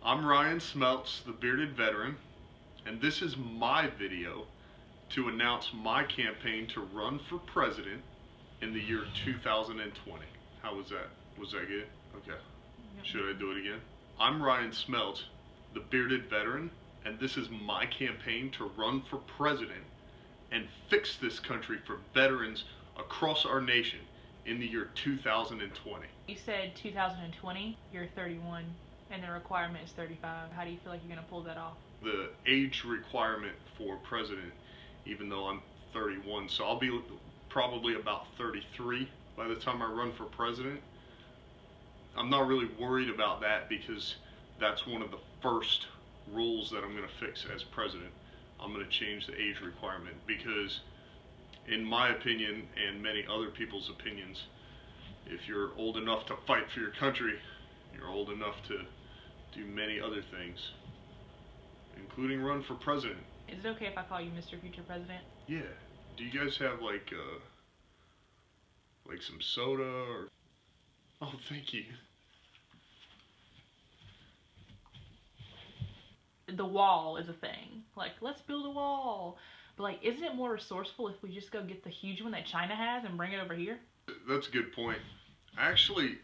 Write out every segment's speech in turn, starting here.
I'm Ryan Smeltz, the bearded veteran, and this is my video to announce my campaign to run for president in the year 2020. How was that? Was that good? Okay. Yep. Should I do it again? I'm Ryan Smeltz, the bearded veteran, and this is my campaign to run for president and fix this country for veterans across our nation in the year 2020. You said 2020, you're 31, and the requirement is 35. How do you feel like you're going to pull that off? The age requirement for president, even though I'm 31, so I'll be probably about 33 by the time I run for president. I'm not really worried about that because that's one of the first rules that I'm going to fix as president. I'm going to change the age requirement because, in my opinion and many other people's opinions, if you're old enough to fight for your country, you're old enough to do many other things, including run for president. Is it okay if I call you Mr. Future President? Yeah. Do you guys have like some soda or? Oh, thank you. The wall is a thing. Like, let's build a wall. But like, isn't it more resourceful if we just go get the huge one that China has and bring it over here? That's a good point. I actually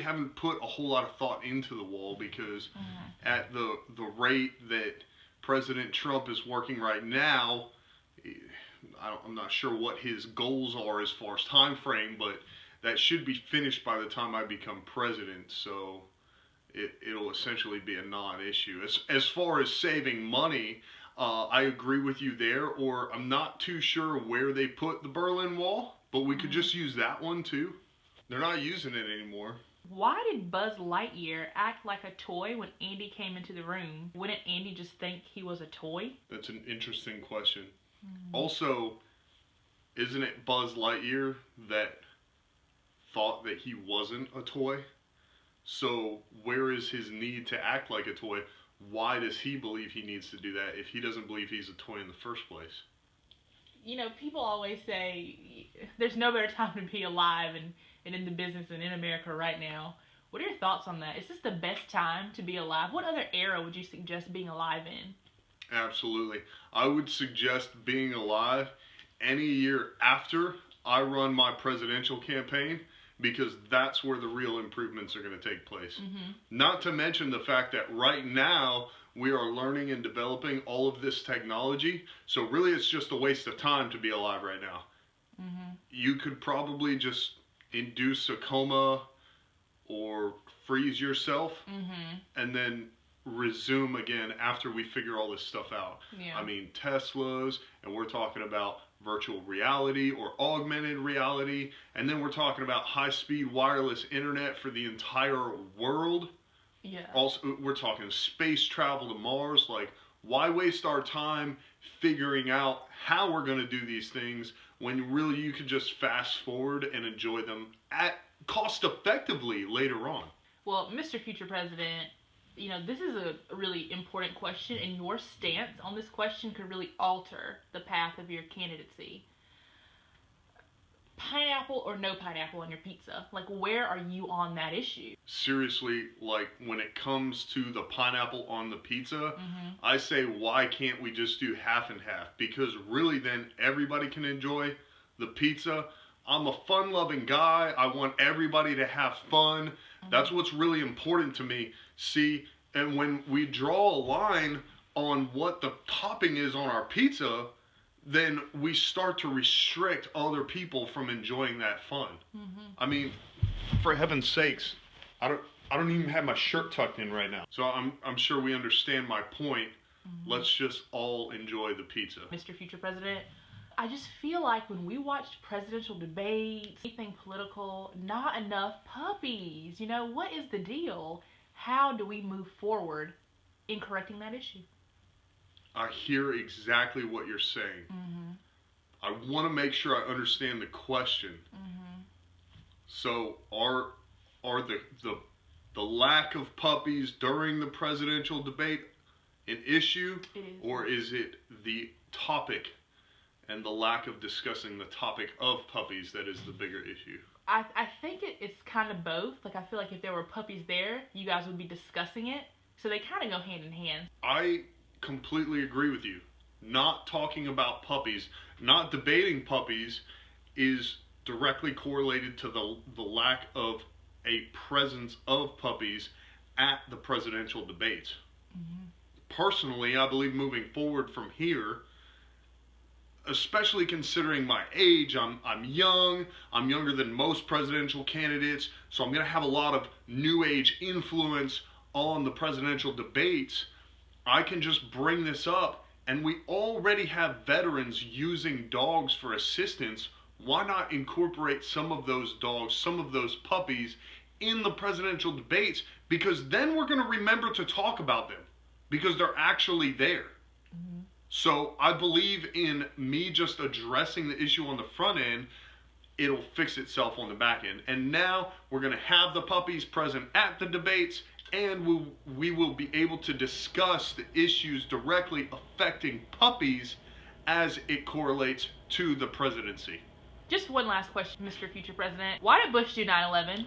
haven't put a whole lot of thought into the wall because at the rate that President Trump is working right now, I'm not sure what his goals are as far as time frame, but that should be finished by the time I become president. So it'll essentially be a non-issue. As far as saving money, I agree with you there, or I'm not too sure where they put the Berlin Wall, but we could just use that one too. They're not using it anymore. Why did Buzz Lightyear act like a toy when Andy came into the room? Wouldn't Andy just think he was a toy? That's an interesting question. Also, isn't it Buzz Lightyear that thought that he wasn't a toy? So where is his need to act like a toy? Why does he believe he needs to do that if he doesn't believe he's a toy in the first place? You know, people always say there's no better time to be alive and in the business and in America right now. What are your thoughts on that? Is this the best time to be alive? What other era would you suggest being alive in? Absolutely. I would suggest being alive any year after I run my presidential campaign, because that's where the real improvements are going to take place. Not to mention the fact that right now we are learning and developing all of this technology, so really it's just a waste of time to be alive right now. You could probably just induce a coma or freeze yourself and then resume again after we figure all this stuff out. I mean, Teslas, and we're talking about virtual reality or augmented reality, and then we're talking about high-speed wireless internet for the entire world. Also, we're talking space travel to Mars. Like, why waste our time figuring out how we're going to do these things when really you could just fast forward and enjoy them at cost effectively later on? Well, Mr. Future President, you know, this is a really important question, and your stance on this question could really alter the path of your candidacy. Pineapple or no pineapple on your pizza? Like, where are you on that issue? Seriously, like, when it comes to the pineapple on the pizza, I say, why can't we just do half and half? Because really then everybody can enjoy the pizza. I'm a fun-loving guy. I want everybody to have fun. That's what's really important to me. See, and when we draw a line on what the topping is on our pizza, then we start to restrict other people from enjoying that fun. I mean, for heaven's sakes, I don't even have my shirt tucked in right now. So I'm sure we understand my point. Let's just all enjoy the pizza. Mr. Future President, I just feel like when we watched presidential debates, anything political, not enough puppies. You know, what is the deal? How do we move forward in correcting that issue? I hear exactly what you're saying. I want to make sure I understand the question. So are the lack of puppies during the presidential debate an issue? It is. Or is it the topic and the lack of discussing the topic of puppies that is the bigger issue? I think it's kind of both. Like, I feel like if there were puppies there, you guys would be discussing it. So they kind of go hand in hand. I completely agree with you. Not talking about puppies, not debating puppies is directly correlated to the lack of a presence of puppies at the presidential debates. Mm-hmm. Personally, I believe moving forward from here, especially considering my age, I'm young, I'm younger than most presidential candidates, so I'm going to have a lot of new age influence on the presidential debates. I can just bring this up, and we already have veterans using dogs for assistance. Why not incorporate some of those dogs, some of those puppies in the presidential debates? Because then we're going to remember to talk about them because they're actually there. Mm-hmm. So I believe in me just addressing the issue on the front end, it'll fix itself on the back end. And now we're going to have the puppies present at the debates, and we will be able to discuss the issues directly affecting puppies as it correlates to the presidency. Just one last question, Mr. Future President. Why did Bush do 9/11?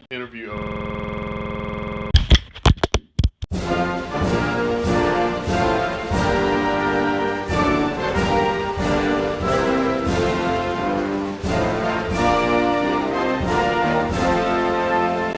Interview.